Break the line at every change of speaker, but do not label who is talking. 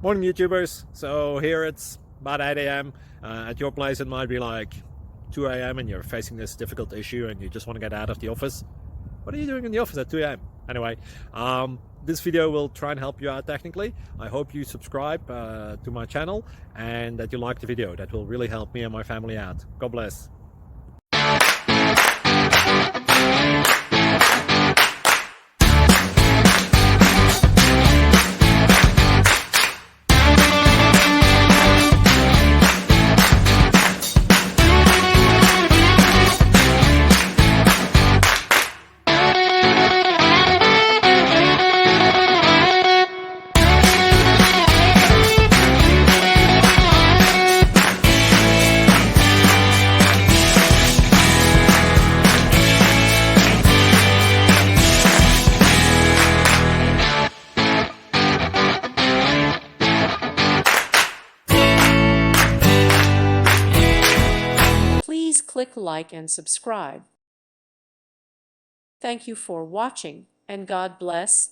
Morning, YouTubers. So here it's about 8 a.m. At your place, it might be like 2 a.m. and you're facing this difficult issue and you just want to get out of the office. What are you doing in the office at 2 a.m.? Anyway, this video will try and help you out technically. I hope you subscribe to my channel and that you like the video. That will really help me and my family out. God bless.
Please click like and subscribe. Thank you for watching, and God bless.